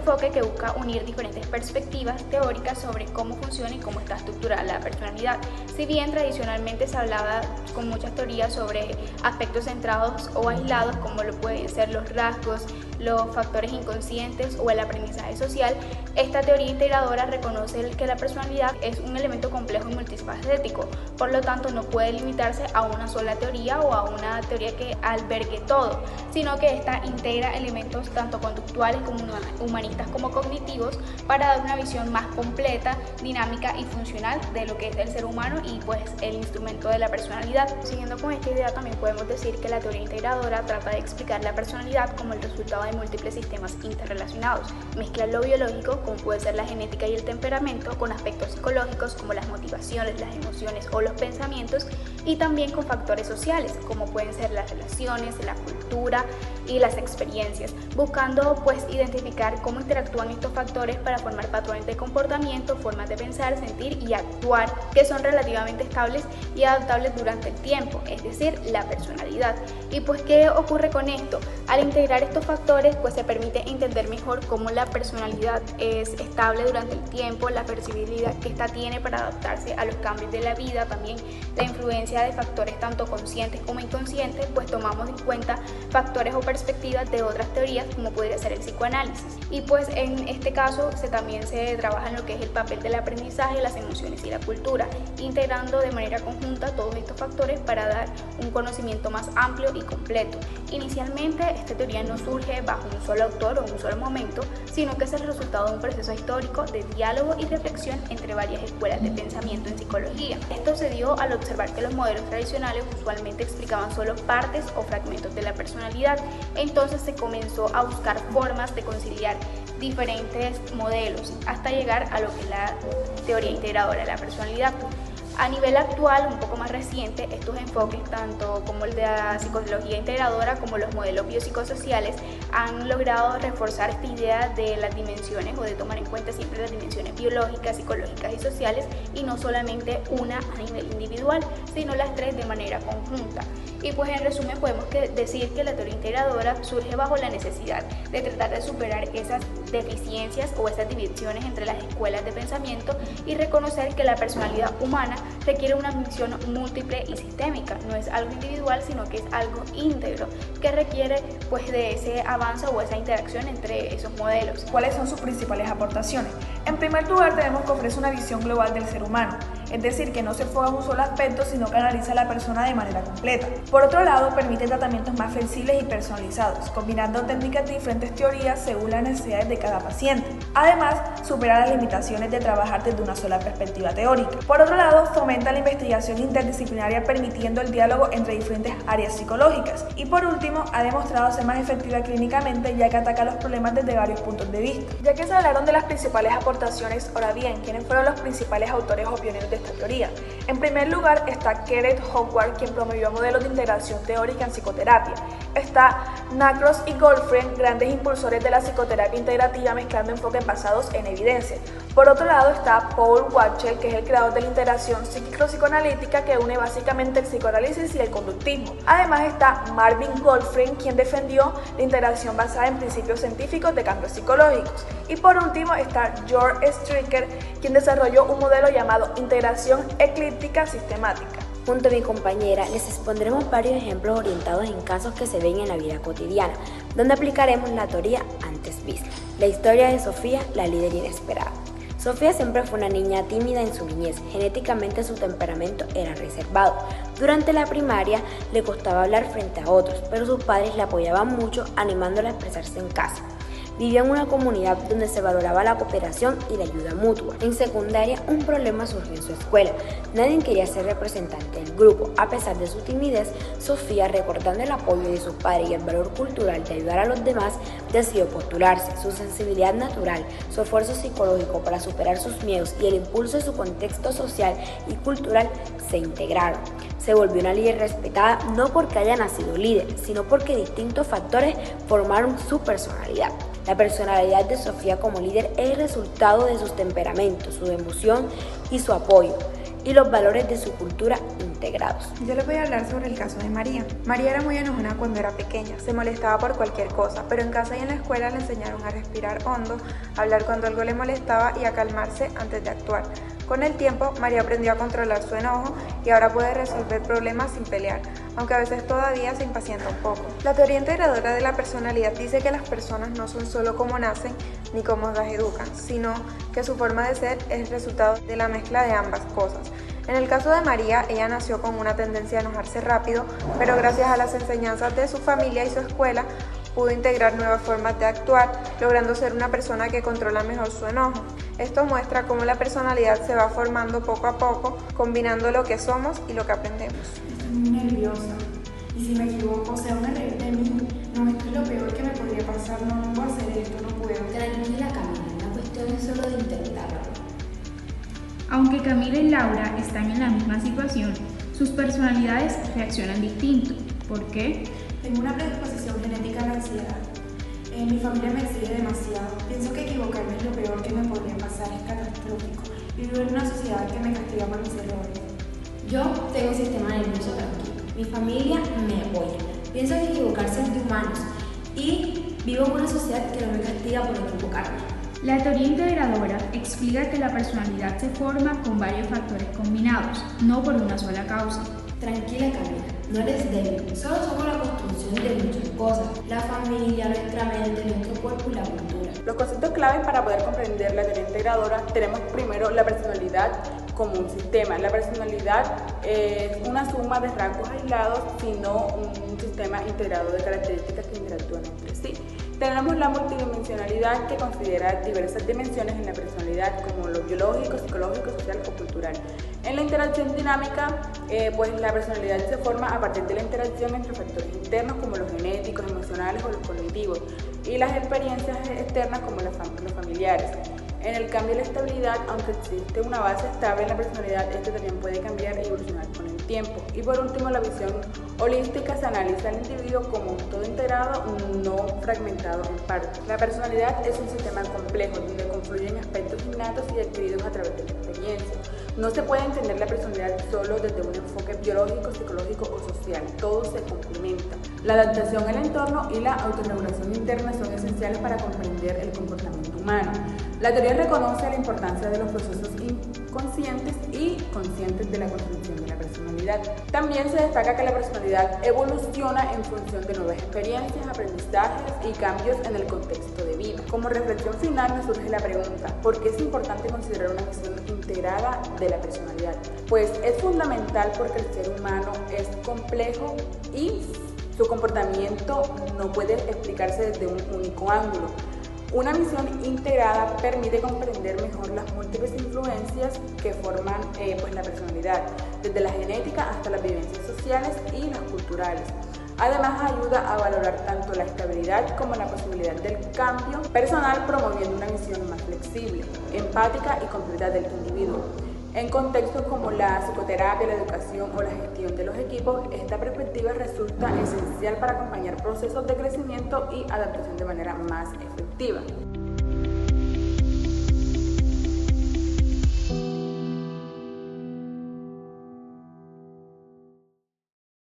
enfoque que busca unir diferentes perspectivas teóricas sobre cómo funciona y cómo está estructurada la personalidad. Si bien tradicionalmente se hablaba con muchas teorías sobre aspectos centrados o aislados, como lo pueden ser los rasgos, los factores inconscientes o el aprendizaje social, esta teoría integradora reconoce que la personalidad es un elemento complejo y multifacético, por lo tanto no puede limitarse a una sola teoría o a una teoría que albergue todo, sino que esta integra elementos tanto conductuales como humanistas como cognitivos para dar una visión más completa, dinámica y funcional de lo que es el ser humano y pues el instrumento de la personalidad. Siguiendo con esta idea, también podemos decir que la teoría integradora trata de explicar la personalidad como el resultado de múltiples sistemas interrelacionados. Mezcla lo biológico, como puede ser la genética y el temperamento, con aspectos psicológicos como las motivaciones, las emociones o los pensamientos, y también con factores sociales, como pueden ser las relaciones, la cultura y las experiencias, buscando pues identificar cómo interactúan estos factores para formar patrones de comportamiento, formas de pensar, sentir y actuar que son relativamente estables y adaptables durante el tiempo, es decir, la personalidad. Y pues, ¿qué ocurre con esto? Al integrar estos factores, pues se permite entender mejor cómo la personalidad es estable durante el tiempo, la flexibilidad que ésta tiene para adaptarse a los cambios de la vida, también la influencia de factores tanto conscientes como inconscientes, pues tomamos en cuenta factores o perspectivas de otras teorías como podría ser el psicoanálisis. Y pues en este caso también se trabaja en lo que es el papel del aprendizaje, las emociones y la cultura, integrando de manera conjunta todos estos factores para dar un conocimiento más amplio y completo. Inicialmente esta teoría no surge bajo un solo autor o un solo momento, sino que es el resultado de un proceso histórico de diálogo y reflexión entre varias escuelas de pensamiento en psicología. Esto se dio al observar que los modelos tradicionales usualmente explicaban solo partes o fragmentos de la personalidad, entonces se comenzó a buscar formas de conciliar diferentes modelos hasta llegar a lo que es la teoría integradora de la personalidad. A nivel actual, un poco más reciente, estos enfoques, tanto como el de la psicología integradora como los modelos biopsicosociales, han logrado reforzar esta idea de las dimensiones o de tomar en cuenta siempre las dimensiones biológicas, psicológicas y sociales, y no solamente una a nivel individual, sino las tres de manera conjunta. Y pues en resumen podemos decir que la teoría integradora surge bajo la necesidad de tratar de superar esas deficiencias o esas divisiones entre las escuelas de pensamiento y reconocer que la personalidad humana requiere una visión múltiple y sistémica, no es algo individual sino que es algo íntegro que requiere pues de ese avance o esa interacción entre esos modelos. ¿Cuáles son sus principales aportaciones? En primer lugar, tenemos que ofrecer una visión global del ser humano, es decir, que no se enfoca en un solo aspecto, sino que analiza a la persona de manera completa. Por otro lado, permite tratamientos más flexibles y personalizados, combinando técnicas de diferentes teorías según las necesidades de cada paciente. Además, supera las limitaciones de trabajar desde una sola perspectiva teórica. Por otro lado, fomenta la investigación interdisciplinaria, permitiendo el diálogo entre diferentes áreas psicológicas. Y por último, ha demostrado ser más efectiva clínicamente, ya que ataca los problemas desde varios puntos de vista. Ya que se hablaron de las principales aportaciones, ahora bien, ¿quiénes fueron los principales autores o pioneros de esta teoría? En primer lugar está Kenneth Howard, quien promovió modelos de integración teórica en psicoterapia. Está Nakros y Goldfriend, grandes impulsores de la psicoterapia integrativa, mezclando enfoques basados en evidencia. Por otro lado está Paul Wachtel, que es el creador de la integración psíquico-psicoanalítica, que une básicamente el psicoanálisis y el conductismo. Además está Marvin Goldfriend, quien defendió la integración basada en principios científicos de cambios psicológicos. Y por último está George Stricker, quien desarrolló un modelo llamado integración eclíptica sistemática. Junto a mi compañera les expondremos varios ejemplos orientados en casos que se ven en la vida cotidiana, donde aplicaremos la teoría antes vista. La historia de Sofía, la líder inesperada. Sofía siempre fue una niña tímida en su niñez. Genéticamente su temperamento era reservado. Durante la primaria le costaba hablar frente a otros, pero sus padres la apoyaban mucho, animándola a expresarse en casa. Vivía en una comunidad donde se valoraba la cooperación y la ayuda mutua. En secundaria, un problema surgió en su escuela. Nadie quería ser representante del grupo. A pesar de su timidez, Sofía, recordando el apoyo de sus padres y el valor cultural de ayudar a los demás, decidió postularse. Su sensibilidad natural, su esfuerzo psicológico para superar sus miedos y el impulso de su contexto social y cultural se integraron. Se volvió una líder respetada no porque haya nacido líder, sino porque distintos factores formaron su personalidad. La personalidad de Sofía como líder es el resultado de sus temperamentos, su emoción y su apoyo. y los valores de su cultura integrados. Yo les voy a hablar sobre el caso de María. María era muy enojona cuando era pequeña, se molestaba por cualquier cosa, pero en casa y en la escuela le enseñaron a respirar hondo, a hablar cuando algo le molestaba y a calmarse antes de actuar. Con el tiempo, María aprendió a controlar su enojo y ahora puede resolver problemas sin pelear, aunque a veces todavía se impacienta un poco. La teoría integradora de la personalidad dice que las personas no son solo como nacen ni cómo las educan, sino que su forma de ser es el resultado de la mezcla de ambas cosas. En el caso de María, ella nació con una tendencia a enojarse rápido, pero gracias a las enseñanzas de su familia y su escuela, pudo integrar nuevas formas de actuar, logrando ser una persona que controla mejor su enojo. Esto muestra cómo la personalidad se va formando poco a poco, combinando lo que somos y lo que aprendemos. Estoy muy nerviosa. Y si me equivoco, se van a reír de mí. No, esto es lo peor que me podría pasar. No puedo hacer esto, no puedo. Tranquila, Camila, la cuestión es solo de intentarlo. Aunque Camila y Laura están en la misma situación, sus personalidades reaccionan distinto. ¿Por qué? Tengo una predisposición genética a la ansiedad. Mi familia me exige demasiado. Pienso que equivocarme es lo peor que me podría pasar, es catastrófico. Y vivo en una sociedad que me castiga por mis errores. Yo tengo un sistema nervioso tranquilo. Mi familia me apoya. Pienso que equivocarse es de humanos y vivo en una sociedad que no me castiga por equivocarme. La teoría integradora explica que la personalidad se forma con varios factores combinados, no por una sola causa. Tranquila, Camila, no eres débil, solo somos la construcción de muchas cosas: la familia, nuestra mente, nuestro cuerpo y la cultura. Los conceptos claves para poder comprender la teoría integradora: tenemos primero la personalidad como un sistema. La personalidad es una suma de rasgos aislados, sino un sistema integrado de características que interactúan entre sí. Tenemos la multidimensionalidad, que considera diversas dimensiones en la personalidad, como lo biológico, psicológico, social o cultural. En la interacción dinámica, pues la personalidad se forma a partir de la interacción entre factores internos como los genéticos, emocionales o los cognitivos, y las experiencias externas como los familiares. En el cambio y la estabilidad, aunque existe una base estable en la personalidad, este también puede cambiar e evolucionar con el tiempo. Y por último, la visión holística: se analiza al individuo como un todo integrado, no fragmentado en partes. La personalidad es un sistema complejo donde confluyen aspectos innatos y adquiridos a través de la experiencia. No se puede entender la personalidad solo desde un enfoque biológico, psicológico o social. Todo se complementa. La adaptación al entorno y la autorregulación interna son esenciales para comprender el comportamiento humano. La teoría reconoce la importancia de los procesos inconscientes y conscientes de la construcción de la personalidad. También se destaca que la personalidad evoluciona en función de nuevas experiencias, aprendizajes y cambios en el contexto de vida. Como reflexión final, nos surge la pregunta: ¿por qué es importante considerar una visión integrada de la personalidad? Pues es fundamental porque el ser humano es complejo y su comportamiento no puede explicarse desde un único ángulo. Una visión integrada permite comprender mejor las múltiples influencias que forman la personalidad, desde la genética hasta las vivencias sociales y las culturales. Además, ayuda a valorar tanto la estabilidad como la posibilidad del cambio personal, promoviendo una visión más flexible, empática y completa del individuo. En contextos como la psicoterapia, la educación o la gestión de los equipos, esta perspectiva resulta esencial para acompañar procesos de crecimiento y adaptación de manera más efectiva.